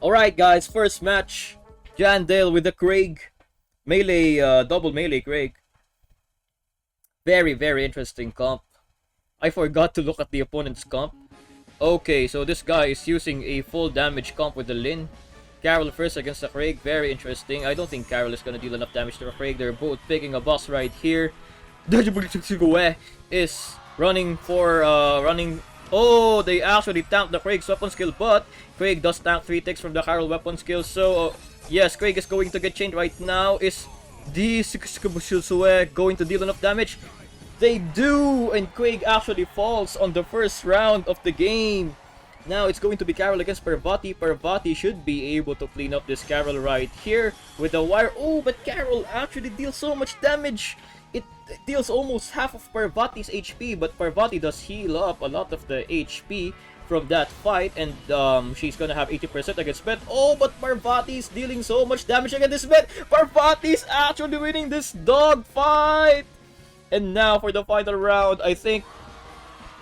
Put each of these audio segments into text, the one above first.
Alright guys, first match. Jandale with the Craig. Melee, double melee Craig. Very, very interesting comp. I forgot to look at the opponent's comp. Okay, so this guy is using a full damage comp with the Lin. Carol first against the Craig, very interesting. I don't think Carol is gonna deal enough damage to the Craig. They're both picking a boss right here. Is running for, Oh, they actually tanked the Craig's weapon skill, but Craig does tank 3 ticks from the Carol weapon skill. So, yes, Craig is going to get chained right now. Is the going to deal enough damage? They do, and Craig actually falls on the first round of the game. Now it's going to be Carol against Parvati. Parvati should be able to clean up this Carol right here with the wire. Oh, but Carol actually deals so much damage. It deals almost half of Parvati's HP, but Parvati does heal up a lot of the HP from that fight, and she's gonna have 80% against Beth. Oh, but Parvati's dealing so much damage against this Beth. Parvati's actually winning this dog fight. And now for the final round, I think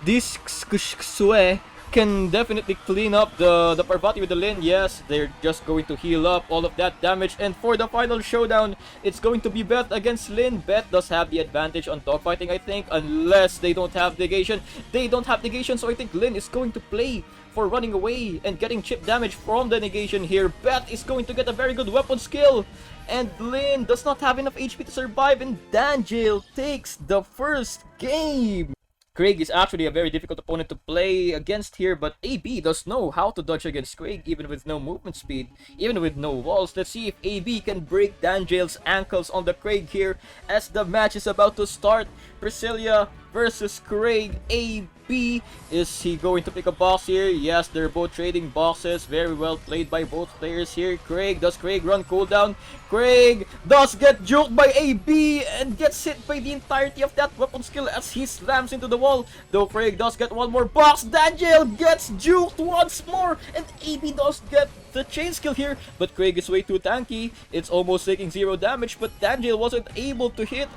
this Sue can definitely clean up the Parvati with the Lin. Yes, they're just going to heal up all of that damage. And for the final showdown, it's going to be Beth against Lin. Beth does have the advantage on dogfighting, I think, unless they don't have negation. They don't have negation, so I think Lin is going to play for running away and getting chip damage from the negation here. Beth is going to get a very good weapon skill. And Lin does not have enough HP to survive, and Dangel takes the first game. Craig is actually a very difficult opponent to play against here, but AB does know how to dodge against Craig even with no movement speed, even with no walls. Let's see if AB can break Dangel's ankles on the Craig here as the match is about to start. Priscilla versus Craig. AB, is he going to pick a boss here? Yes, they're both trading bosses. Very well played by both players here. Does Craig run cooldown? Craig does get juked by AB and gets hit by the entirety of that weapon skill as he slams into the wall. Though Craig does get one more box. Daniel gets juked once more, and AB does get the chain skill here, but Craig is way too tanky. It's almost taking 0 damage, but Daniel wasn't able to hit.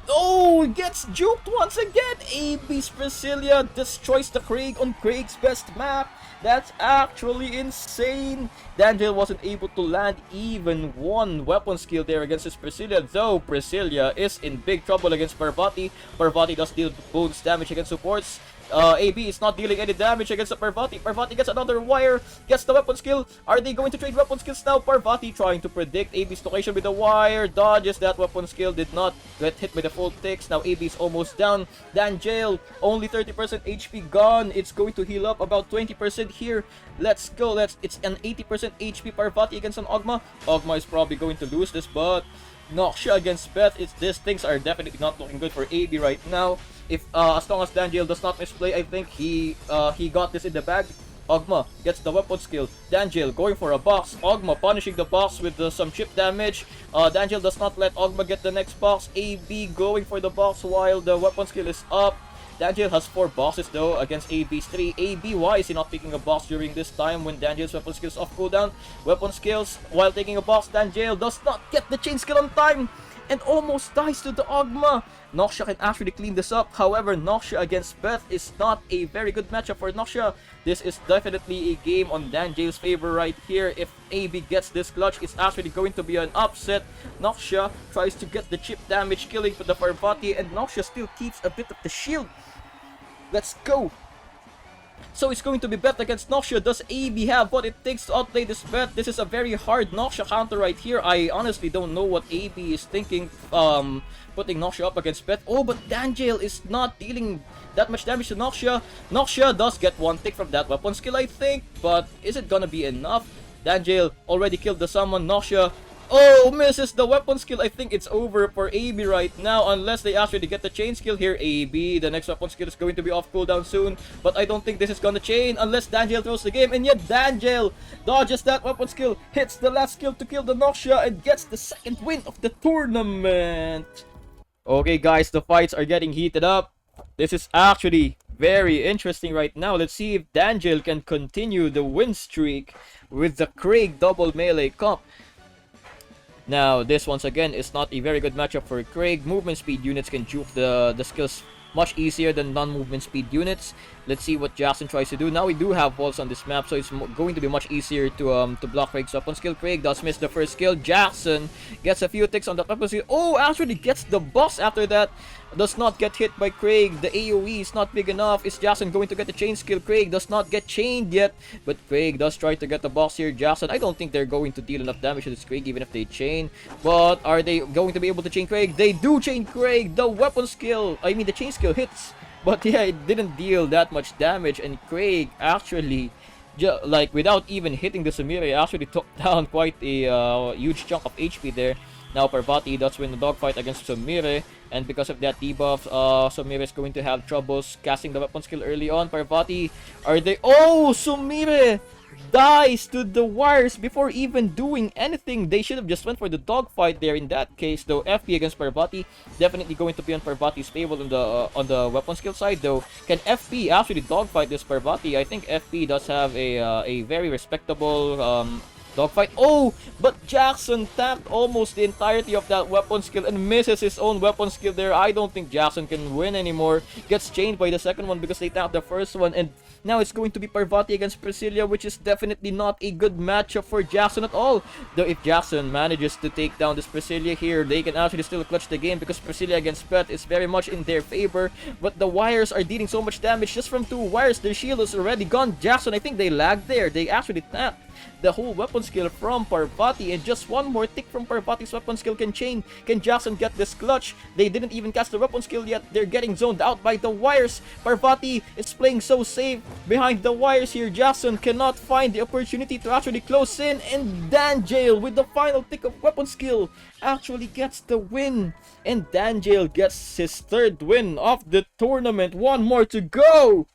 Oh, gets juked once again. AB's Priscilla destroys the Craig on Craig's best map. That's actually insane. Daniel wasn't able to land even one weapon skill there against his Priscilla, though Priscilla is in big trouble against Parvati. Parvati does deal bonus damage against supports. AB is not dealing any damage against the Parvati. Parvati gets another wire, gets the weapon skill. Are they going to trade weapon skills now? Parvati trying to predict AB's location with the wire, dodges that weapon skill, did not get hit by the full ticks. Now AB is almost down. Dangel, only 30% HP gone. It's going to heal up about 20% here. Let's go. It's an 80% HP Parvati against an Ogma. Ogma is probably going to lose this, but Noxia against Beth, these things are definitely not looking good for AB right now. If as long as Dangel does not misplay, I think he got this in the bag. Ogma gets the weapon skill. Dangel going for a box. Ogma punishing the box with some chip damage. Dangel does not let Ogma get the next box. AB going for the box while the weapon skill is up. Dangel has 4 boxes though against AB's 3. AB, why is he not picking a box during this time when Dangel's weapon skills off cooldown? Weapon skills while taking a box. Dangel does not get the chain skill on time and almost dies to the Ogma. Noxia can actually clean this up. However, Noxia against Beth is not a very good matchup for Noxia. This is definitely a game on Dangel's favor right here. If AB gets this clutch, it's actually going to be an upset. Noxia tries to get the chip damage, killing for the Parvati, and Noxia still keeps a bit of the shield. Let's go! So it's going to be Beth against Noxia. Does AB have what it takes to outplay this Beth? This is a very hard Noxia counter right here. I honestly don't know what AB is thinking, putting Noxia up against Beth. Oh, but Dangel is not dealing that much damage to Noxia. Noxia does get 1 tick from that weapon skill, I think, but is it gonna be enough? Dangel already killed the summon. Noxia, oh, misses the weapon skill. I think it's over for AB right now unless they actually get the chain skill here. AB, the next weapon skill is going to be off cooldown soon, but I don't think this is gonna chain unless Dangel throws the game, and yet Dangel dodges that weapon skill, hits the last skill to kill the Noxia, and gets the second win of the tournament. Okay guys, the fights are getting heated up. This is actually very interesting right now. Let's see if Dangel can continue the win streak with the Craig double melee comp. Now, this once again is not a very good matchup for Craig. Movement speed units can juke the skills much easier than non-movement speed units. Let's see what Jackson tries to do. Now we do have walls on this map, so it's going to be much easier to block Craig's weapon skill. Craig does miss the first skill. Jackson gets a few ticks on the weapon skill. Oh, actually gets the boss after that. Does not get hit by Craig. The AoE is not big enough. Is Jackson going to get the chain skill? Craig does not get chained yet, but Craig does try to get the boss here. Jackson, I don't think they're going to deal enough damage to this Craig even if they chain. But are they going to be able to chain Craig? They do chain Craig. The weapon skill, I mean the chain skill hits. But yeah, it didn't deal that much damage, and Craig actually, like without even hitting the Sumire, actually took down quite a huge chunk of HP there. Now Parvati does win the dogfight against Sumire, and because of that debuff, Sumire is going to have troubles casting the weapon skill early on. Parvati, are they? Oh, Sumire dies to the wires before even doing anything. They should have just went for the dogfight there in that case, though. FP against Parvati, definitely going to be on Parvati's favor on the weapon skill side, though. Can FP actually dogfight this Parvati? I think FP does have a very respectable dogfight. Oh, but Jackson tanked almost the entirety of that weapon skill and misses his own weapon skill there. I don't think Jackson can win anymore. Gets chained by the second one because they tanked the first one, and now it's going to be Parvati against Priscilla, which is definitely not a good matchup for Jackson at all. Though if Jackson manages to take down this Priscilla here, they can actually still clutch the game because Priscilla against Pet is very much in their favor. But the wires are dealing so much damage just from 2 wires. Their shield is already gone. Jackson, I think they lagged there. They actually tanked the whole weapon skill from Parvati, and just one more tick from Parvati's weapon skill can chain. Can Jackson get this clutch? They didn't even cast the weapon skill yet. They're getting zoned out by the wires. Parvati is playing so safe behind the wires here. Jackson cannot find the opportunity to actually close in, and Danjail with the final tick of weapon skill actually gets the win, and Danjail gets his 3rd win of the tournament. One more to go.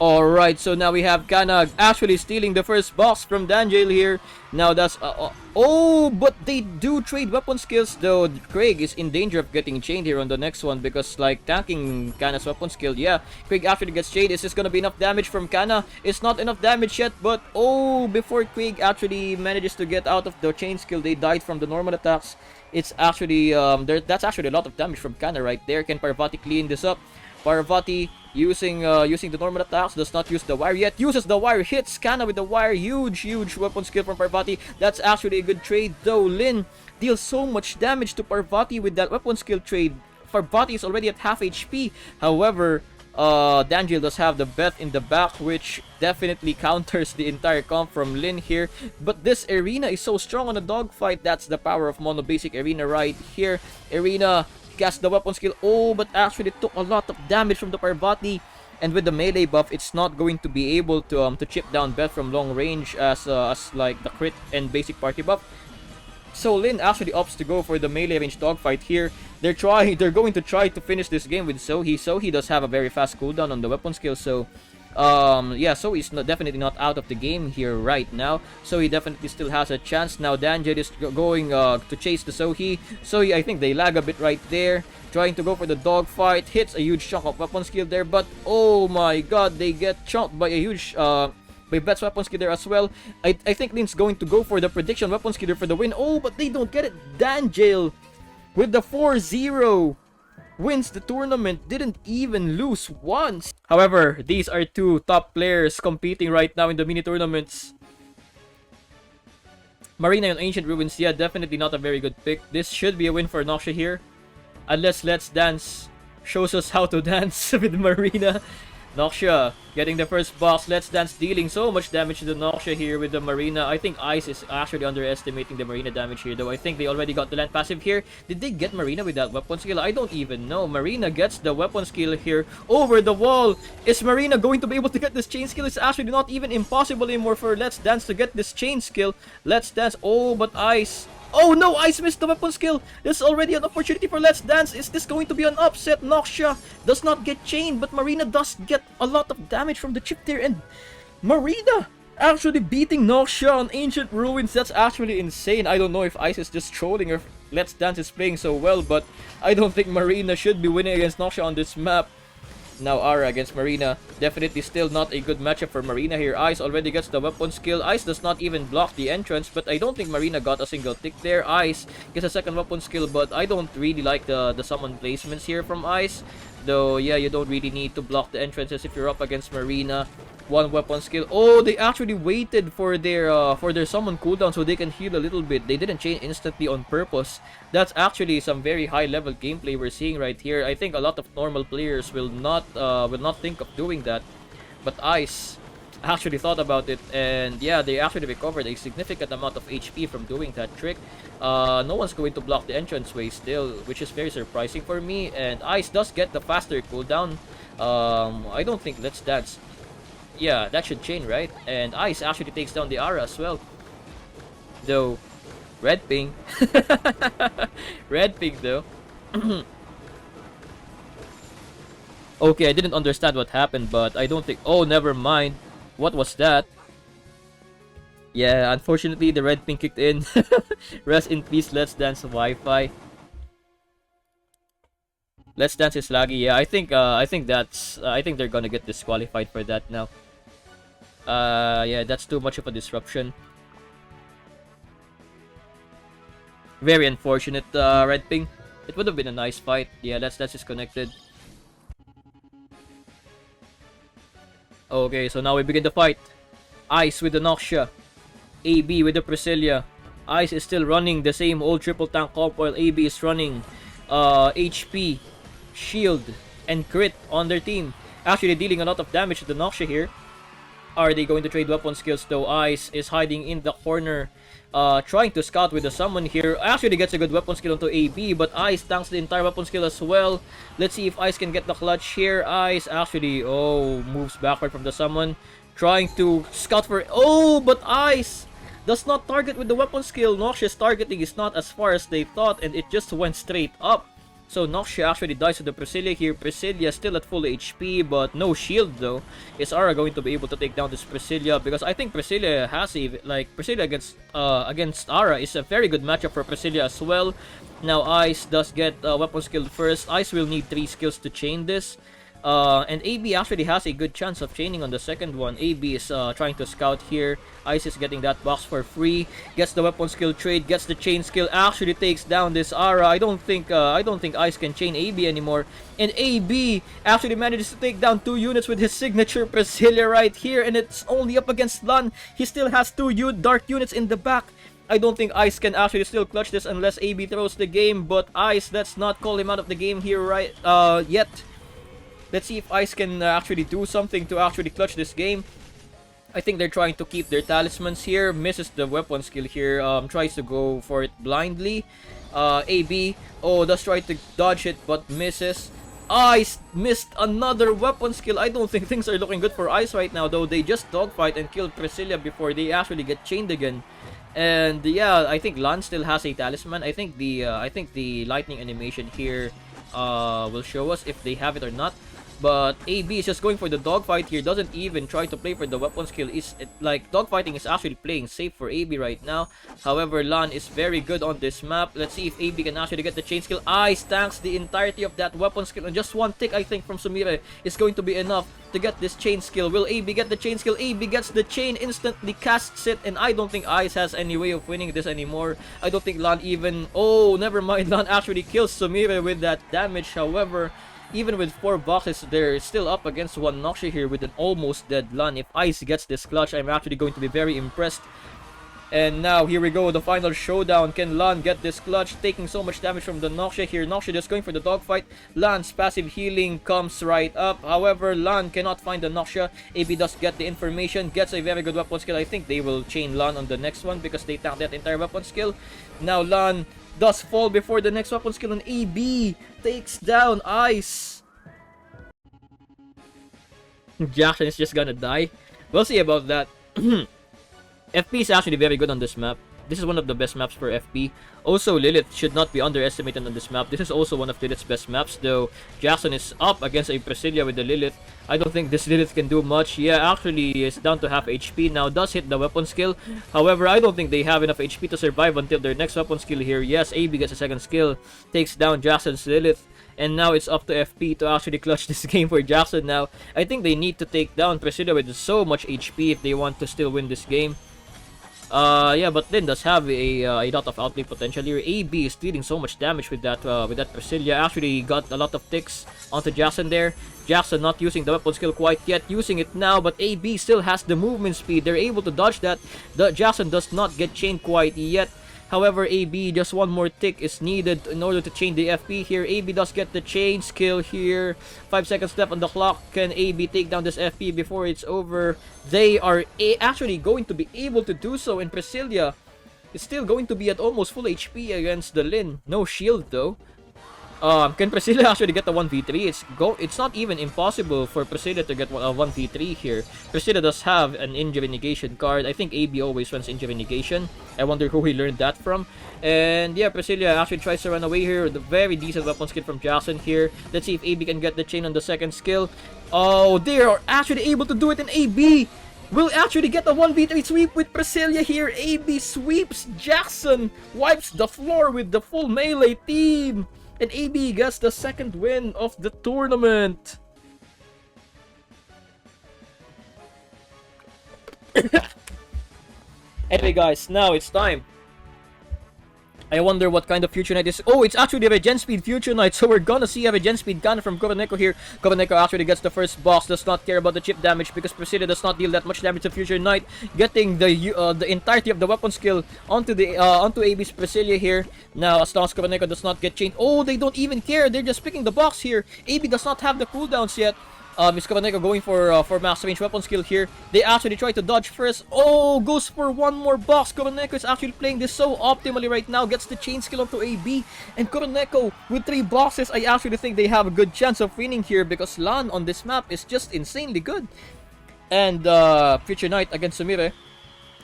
Alright, so now we have Kana actually stealing the first box from Danjail here. Now that's... oh, but they do trade weapon skills, though. Craig is in danger of getting chained here on the next one because, like, tanking Kana's weapon skill, yeah, Craig actually gets chained. Is this gonna be enough damage from Kana? It's not enough damage yet, but, oh, before Craig actually manages to get out of the chain skill, they died from the normal attacks. It's actually, that's actually a lot of damage from Kana right there. Can Parvati clean this up? Parvati using the normal attacks, does not use the wire yet, uses the wire, hits Kana with the wire. Huge weapon skill from Parvati. That's actually a good trade, though. Lin deals so much damage to Parvati with that weapon skill trade. Parvati is already at half HP. However, Danjail does have the Beth in the back, which definitely counters the entire comp from Lin here. But this Arena is so strong on a dogfight. That's the power of mono basic Arena right here. Arena cast the weapon skill. Oh, but actually took a lot of damage from the Parvati, and with the melee buff, it's not going to be able to chip down Beth from long range as like the crit and basic party buff. So Lin actually opts to go for the melee range dogfight here. They're going to try to finish this game with Sohi. Sohi does have a very fast cooldown on the weapon skill, so yeah, so he's definitely not out of the game here right now. So he definitely still has a chance. Now Danjail is going to chase the Sohi. Sohi, I think they lag a bit right there, trying to go for the dogfight. Hits a huge chunk of weapon skill there, but oh my god, they get chunked by a huge by Bet's weapon skill there as well. I think Lin's going to go for the prediction weapon skill for the win. Oh, but they don't get it. Danjail with the 4-0 wins the tournament, didn't even lose once. However, these are 2 top players competing right now in the mini tournaments. Marina and Ancient Ruins, yeah, definitely not a very good pick. This should be a win for Noxia here, unless Let's Dance shows us how to dance with Marina. Noxia getting the first box. Let's Dance dealing so much damage to the Noxia here with the Marina. I think Ice is actually underestimating the Marina damage here, though. I think they already got the land passive here. Did they get Marina with that weapon skill? I don't even know. Marina gets the weapon skill here over the wall. Is Marina going to be able to get this chain skill? It's actually not even impossible anymore for Let's Dance to get this chain skill. Let's Dance. Oh, but Ice... oh no, Ice missed the weapon skill. There's already an opportunity for Let's Dance. Is this going to be an upset? Noxia does not get chained, but Marina does get a lot of damage from the chip there. And Marina actually beating Noxia on Ancient Ruins. That's actually insane. I don't know if Ice is just trolling or if Let's Dance is playing so well, but I don't think Marina should be winning against Noxia on this map. Now Ara against Marina. Definitely still not a good matchup for Marina here. Ice already gets the weapon skill. Ice does not even block the entrance, but I don't think Marina got a single tick there. Ice gets a second weapon skill, but I don't really like the summon placements here from Ice. Though, yeah, you don't really need to block the entrances if you're up against Marina. One weapon skill. Oh, they actually waited for their summon cooldown so they can heal a little bit. They didn't chain instantly on purpose. That's actually some very high level gameplay we're seeing right here. I think a lot of normal players will not think of doing that. But Ice actually thought about it, and yeah, they actually recovered a significant amount of HP from doing that trick. No one's going to block the entranceway still, which is very surprising for me. And Ice does get the faster cooldown. I don't think Let's Dance. Yeah, that should chain, right? And Ice actually takes down the Ara as well. Though, red ping. Red ping though. Okay, I didn't understand what happened, but I don't think... Oh, never mind. What was that? Yeah, unfortunately, the red ping kicked in. Rest in peace, Let's Dance Wi-Fi. Let's Dance is laggy. Yeah, I think they're gonna get disqualified for that now. Yeah, that's too much of a disruption. Very unfortunate, red ping. It would have been a nice fight. Yeah, that's disconnected. Okay, so now we begin the fight. Ice with the Noxia. AB with the Priscilla. Ice is still running the same old triple tank comp while AB is running HP, shield, and crit on their team. Actually dealing a lot of damage to the Noxia here. Are they going to trade weapon skills though? Ice is hiding in the corner, trying to scout with the summon here. Actually gets a good weapon skill onto AB, but Ice tanks the entire weapon skill as well. Let's see if Ice can get the clutch here. Ice actually, moves backward from the summon, trying to scout for... Oh, but Ice does not target with the weapon skill. Noxia's targeting is not as far as they thought, and it just went straight up. So Noxia actually dies to the Priscilla here. Priscilla still at full HP, but no shield though. Is Ara going to be able to take down this Priscilla? Because I think Priscilla has Priscilla against Ara is a very good matchup for Priscilla as well. Now Ice does get weapon skill first. Ice will need 3 skills to chain this. And AB actually has a good chance of chaining on the second one. AB is trying to scout here. Ice is getting that box for free. Gets the weapon skill trade. Gets the chain skill. Actually takes down this Ara. I don't think Ice can chain AB anymore. And AB actually manages to take down 2 units with his signature Priscilla right here. And it's only up against Lan. He still has 2 dark units in the back. I don't think Ice can actually still clutch this unless AB throws the game. But Ice, let's not call him out of the game here yet. Let's see if Ice can actually do something to actually clutch this game. I think they're trying to keep their talismans here. Misses the weapon skill here. Tries to go for it blindly. AB, does try to dodge it but misses. Ice missed another weapon skill. I don't think things are looking good for Ice right now, though. They just dogfight and killed Priscilla before they actually get chained again. And yeah, I think Lan still has a talisman. I think the lightning animation here will show us if they have it or not. But AB is just going for the dogfight here. Doesn't even try to play for the weapon skill. Dogfighting is actually playing safe for AB right now. However, Lan is very good on this map. Let's see if AB can actually get the chain skill. Ice tanks the entirety of that weapon skill. And just one tick, I think, from Sumire is going to be enough to get this chain skill. Will AB get the chain skill? AB gets the chain, instantly casts it. And I don't think Ice has any way of winning this anymore. I don't think Lan even... Oh, never mind. Lan actually kills Sumire with that damage. However... Even with 4 boxes, they're still up against one Noxia here with an almost dead Lan. If Ice gets this clutch, I'm actually going to be very impressed. And now, here we go, the final showdown. Can Lan get this clutch? Taking so much damage from the Noxia here. Noxia just going for the dogfight. Lan's passive healing comes right up. However, Lan cannot find the Noxia. AB does get the information, gets a very good weapon skill. I think they will chain Lan on the next one because they tanked that entire weapon skill. Now, Lan does fall before the next weapon skill, and AB takes down Ice. Jackson is just gonna die. We'll see about that. FP is actually very good on this map. This is one of the best maps for FP. Also, Lilith should not be underestimated on this map. This is also one of Lilith's best maps, though Jackson is up against a Priscilla with the Lilith. I don't think this Lilith can do much. Yeah, actually, is down to half HP now. Does hit the weapon skill. However, I don't think they have enough HP to survive until their next weapon skill here. Yes, AB gets a second skill. Takes down Jackson's Lilith. And now it's up to FP to actually clutch this game for Jackson now. I think they need to take down Priscilla with so much HP if they want to still win this game. Yeah, but Lin does have a lot of outplay potential here. AB is dealing so much damage with that Priscilla. Actually got a lot of ticks onto Jackson there. Jackson not using the weapon skill quite yet, using it now, but AB still has the movement speed. They're able to dodge that. The Jackson does not get chained quite yet. However, AB, just one more tick is needed in order to chain the FP here. AB does get the chain skill here. 5 seconds left on the clock. Can AB take down this FP before it's over? They are actually going to be able to do so, and Priscilla is still going to be at almost full HP against the Lin. No shield though. Can Priscilla actually get the 1v3? It's not even impossible for Priscilla to get a 1v3 here. Priscilla does have an injury negation card. I think AB always runs injury negation. I wonder who he learned that from. And yeah, Priscilla actually tries to run away here with a very decent weapon skill from Jackson here. Let's see if AB can get the chain on the second skill. Oh, they are actually able to do it, in AB will actually get a 1v3 sweep with Priscilla here. AB sweeps Jackson, wipes the floor with the full melee team. And AB gets the second win of the tournament. Anyway guys, now it's time. I wonder what kind of Future Knight is. Oh, it's actually a Regen Speed Future Knight. So we're gonna see a Regen Speed gun from Coroneko here. Coroneko actually gets the first boss. Does not care about the chip damage because Priscilla does not deal that much damage to Future Knight. Getting the entirety of the weapon skill onto AB's Priscilla here. Now, as long as Coroneko does not get chained. Oh, they don't even care. They're just picking the box here. AB does not have the cooldowns yet. Is Coroneko going for max range weapon skill here? They actually try to dodge first. Oh, goes for one more box. Coroneko is actually playing this so optimally right now. Gets the chain skill onto AB. And Coroneko with 3 boxes, I actually think they have a good chance of winning here because Lan on this map is just insanely good. And Future Knight against Sumire.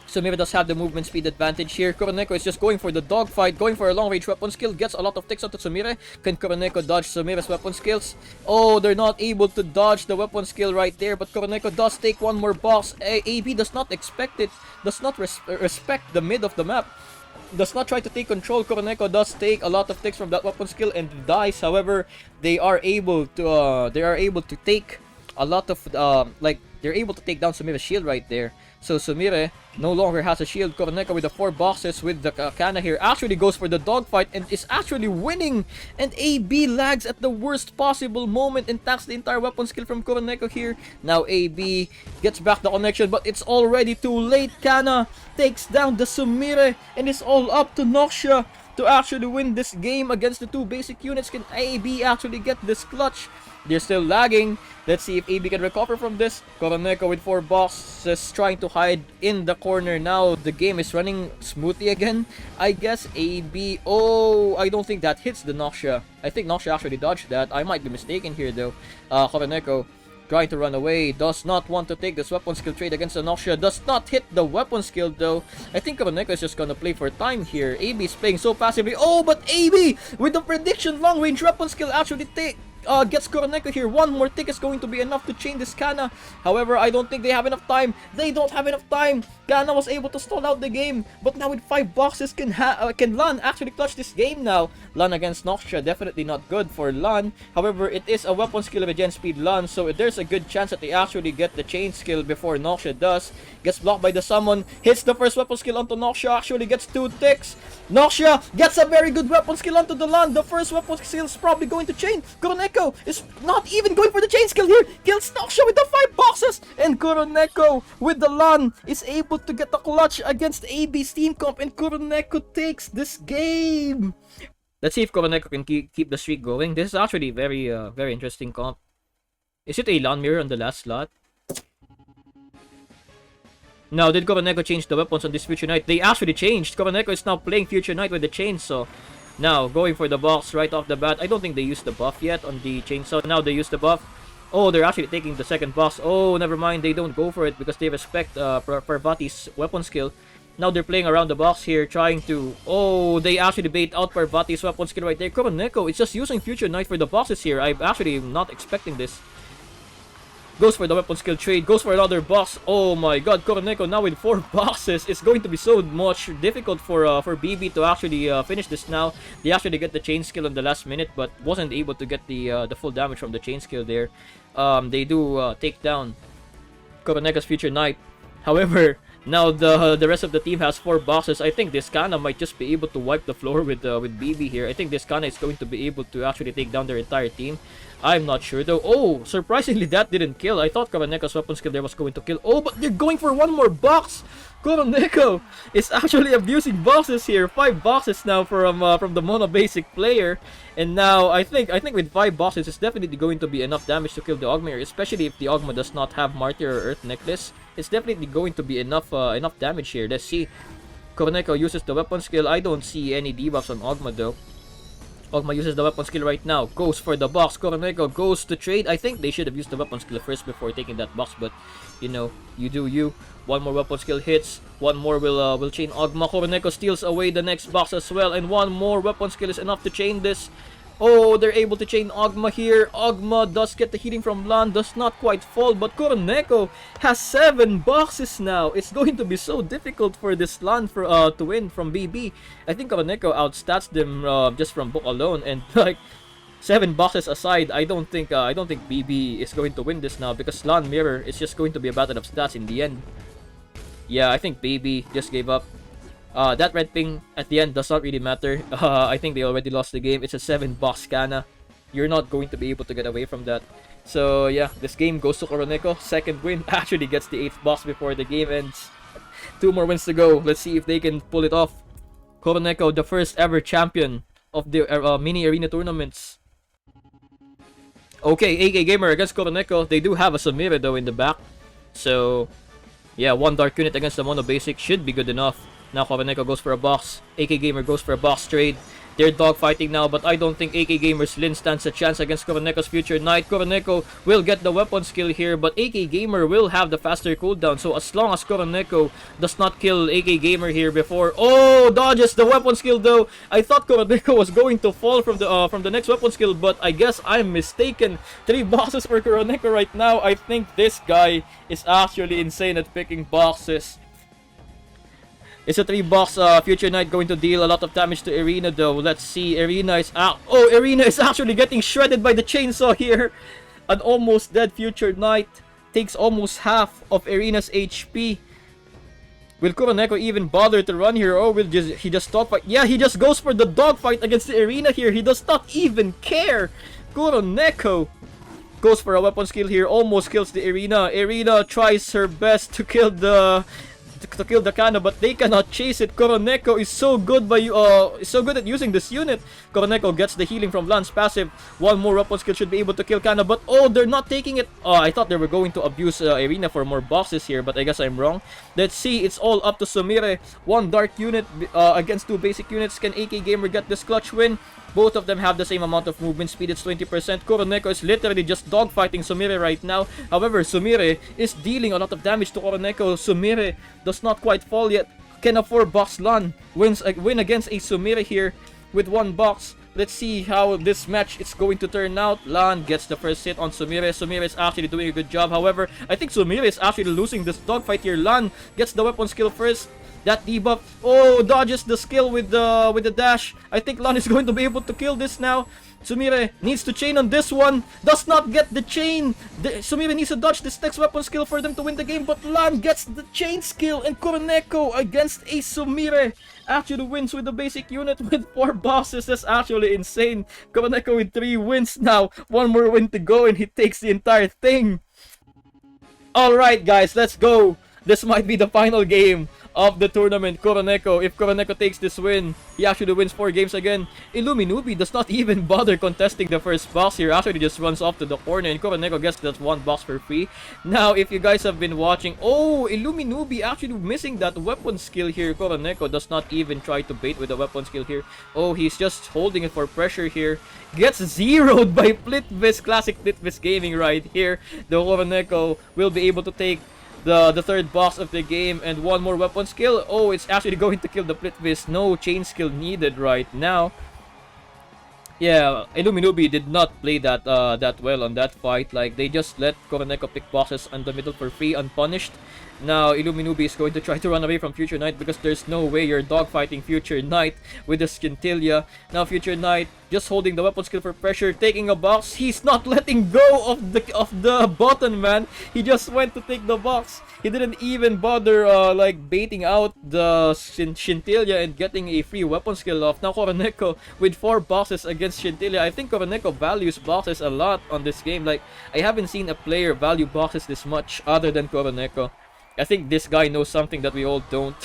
Sumire does have the movement speed advantage here. Coroneko is just going for the dogfight, going for a long range weapon skill. Gets a lot of ticks onto Sumire. Can Coroneko dodge Sumire's weapon skills? Oh, they're not able to dodge the weapon skill right there. But Coroneko does take one more box. AB does not expect it. Does not respect the mid of the map. Does not try to take control. Coroneko does take a lot of ticks from that weapon skill and dies. However, they are able to take a lot of they're able to take down Sumire's shield right there. So Sumire no longer has a shield. Coroneko with the 4 boxes with the Kana here actually goes for the dogfight and is actually winning. And AB lags at the worst possible moment and tanks the entire weapon skill from Coroneko here. Now AB gets back the connection, but it's already too late. Kana takes down the Sumire and it's all up to Noxia to actually win this game against the 2 basic units. Can AB actually get this clutch? They're still lagging. Let's see if AB can recover from this. Coroneko with 4 boxes trying to hide in the corner. Now the game is running smoothly again. I guess AB... Oh, I don't think that hits the Noxia. I think Noxia actually dodged that. I might be mistaken here though. Coroneko trying to run away. Does not want to take this weapon skill trade against the Noxia. Does not hit the weapon skill though. I think Coroneko is just gonna play for time here. AB is playing so passively. Oh, but AB with the prediction long range weapon skill actually gets Coroneko here. One more tick is going to be enough to chain this Kana. However, I don't think they have enough time. They don't have enough time. Kana was able to stall out the game. But now with 5 boxes, can Lan actually clutch this game now? Lan against Noxia, definitely not good for Lan. However, it is a weapon skill regen speed Lan. So there's a good chance that they actually get the chain skill before Noxia does. Gets blocked by the summon. Hits the first weapon skill onto Noxia. Actually gets 2 ticks. Noxia gets a very good weapon skill onto the Lan. The first weapon skill is probably going to chain. Coroneko is not even going for the chain skill here. Kills Noxia with the 5 boxes. And Coroneko with the Lan is able to get the clutch against AB's team comp. And Coroneko takes this game. Let's see if Coroneko can keep the streak going. This is actually very interesting comp. Is it a Lan mirror on the last slot? Now, did Coroneko change the weapons on this Future Knight? They actually changed. Coroneko is now playing Future Knight with the chainsaw. Now, going for the box right off the bat. I don't think they used the buff yet on the chainsaw. Now they use the buff. Oh, they're actually taking the second box. Oh, never mind. They don't go for it because they respect Parvati's weapon skill. Now they're playing around the box here, trying to... Oh, they actually bait out Parvati's weapon skill right there. Coroneko is just using Future Knight for the boxes here. I'm actually not expecting this. Goes for the weapon skill trade. Goes for another box. Oh my god, Coroneko now with 4 boxes. It's going to be so much difficult for BB to actually finish this now. They actually get the chain skill in the last minute, but wasn't able to get the full damage from the chain skill there. They do take down Coroneko's Future Knight. However, now the rest of the team has 4 boxes. I think this Kana might just be able to wipe the floor with BB here. I think this Kana is going to be able to actually take down their entire team. I'm not sure though. Oh, surprisingly that didn't kill. I thought Coroneko's weapon skill there was going to kill. Oh, but they're going for one more box. Coroneko is actually abusing boxes here. 5 boxes now from the mono basic player. And now I think with 5 boxes it's definitely going to be enough damage to kill the Ogma here, especially if the Ogma does not have Martyr or Earth Necklace. It's definitely going to be enough damage here. Let's see. Coroneko uses the weapon skill. I don't see any debuffs on Ogma though. Ogma uses the weapon skill right now. Goes for the box. Coroneko goes to trade. I think they should have used the weapon skill first before taking that box, but you know, you do you. One more weapon skill hits. One more will chain Ogma. Coroneko steals away the next box as well, and one more weapon skill is enough to chain this. Oh, they're able to chain Ogma here. Ogma does get the healing from Lan, does not quite fall, but Coroneko has 7 boxes now. It's going to be so difficult for this Lan to win from BB. I think Coroneko outstats them just from book alone, and like 7 boxes aside, I don't think BB is going to win this now, because Lan Mirror is just going to be a battle of stats in the end. Yeah, I think BB just gave up. That red ping at the end does not really matter. I think they already lost the game. It's a 7 box Kana. You're not going to be able to get away from that. So yeah, this game goes to Coroneko. Second win. Actually gets the 8th box before the game ends. 2 more wins to go. Let's see if they can pull it off. Coroneko, the first ever champion of the mini arena tournaments. Okay, AK Gamer against Coroneko. They do have a Samira though in the back. So yeah, 1 dark unit against the mono basic should be good enough. Now Coroneko goes for a box. AK Gamer goes for a box trade. They're dogfighting now, but I don't think AK Gamer's Lin stands a chance against Coroneko's Future Knight. Coroneko will get the weapon skill here, but AK Gamer will have the faster cooldown. So as long as Coroneko does not kill AK Gamer here before... Oh, dodges the weapon skill though. I thought Coroneko was going to fall from the next weapon skill, but I guess I'm mistaken. 3 boxes for Coroneko right now. I think this guy is actually insane at picking boxes. It's a 3-box Future Knight going to deal a lot of damage to Irina though. Let's see. Irina is out. Oh, Irina is actually getting shredded by the chainsaw here. An almost dead Future Knight takes almost half of Irina's HP. Will Coroneko even bother to run here, or will he just dogfight? Yeah, he just goes for the dogfight against the Irina here. He does not even care. Coroneko goes for a weapon skill here. Almost kills the Irina. Irina tries her best to kill the Kana, but they cannot chase it. Coroneko is so good at using this unit. Coroneko gets the healing from Lan's passive. 1 more weapon skill should be able to kill Kana, but oh, they're not taking it. Oh, I thought they were going to abuse Irina for more boxes here, but I guess I'm wrong. Let's see, it's all up to Sumire. 1 dark unit against 2 basic units. Can AK Gamer get this clutch win? Both of them have the same amount of movement speed. It's 20%. Coroneko is literally just dogfighting Sumire right now. However, Sumire is dealing a lot of damage to Coroneko. Sumire does not quite fall yet. Can a 4-box Lan win against a Sumire here with 1 box? Let's see how this match is going to turn out. Lan gets the first hit on Sumire. Sumire is actually doing a good job. However, I think Sumire is actually losing this dogfight here. Lan gets the weapon skill first. That debuff. Oh, dodges the skill with the dash. I think Lan is going to be able to kill this now. Sumire needs to chain on this one. Does not get the chain. Sumire needs to dodge this next weapon skill for them to win the game. But Lan gets the chain skill. And Coroneko against a Sumire actually wins with the basic unit with 4 bosses. That's actually insane. Coroneko with 3 wins now. 1 more win to go and he takes the entire thing. Alright guys, let's go. This might be the final game of the tournament. Coroneko, if Coroneko takes this win, he actually wins 4 games again. Illuminubi does not even bother contesting the first box here. Actually just runs off to the corner and Coroneko gets that 1 box for free. Now, if you guys have been watching, oh, Illuminubi actually missing that weapon skill here. Coroneko does not even try to bait with the weapon skill here. Oh, he's just holding it for pressure here. Gets zeroed by Plitvis. Classic Plitvis gaming right here. The Coroneko will be able to take the 3rd box of the game and 1 more weapon skill. Oh, it's actually going to kill the Plitvis. No chain skill needed right now. Yeah, Illuminubi did not play that well on that fight. Like, they just let Coroneko pick boxes on the middle for free, unpunished. Now, Illuminubi is going to try to run away from Future Knight because there's no way you're dogfighting Future Knight with the Scintilla. Now, Future Knight just holding the weapon skill for pressure, taking a box. He's not letting go of the button, man. He just went to take the box. He didn't even bother like baiting out the Scintilla and getting a free weapon skill off. Now Coroneko with 4 boxes against Scintilla. I think Coroneko values boxes a lot on this game. Like, I haven't seen a player value boxes this much other than Coroneko. I think this guy knows something that we all don't.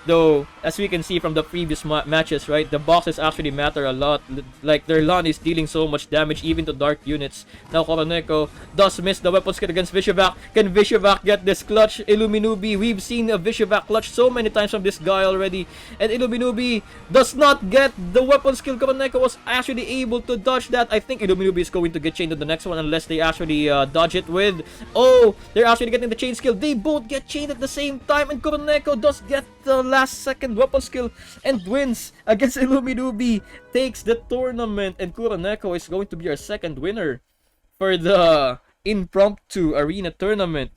Though, as we can see from the previous matches, right, the boxes actually matter a lot. Like, their LAN is dealing so much damage even to dark units. Now, Coroneko does miss the weapon skill against Vishivac. Can Vishivac get this clutch? Illuminubi, we've seen a Vishivac clutch so many times from this guy already. And Illuminubi does not get the weapon skill. Coroneko was actually able to dodge that. I think Illuminubi is going to get chained to the next one unless they actually dodge it with... Oh, they're actually getting the chain skill. They both get chained at the same time. And Coroneko does get the last second weapon skill and wins against Illuminubi, takes the tournament, and Coroneko is going to be our second winner for the impromptu arena tournament.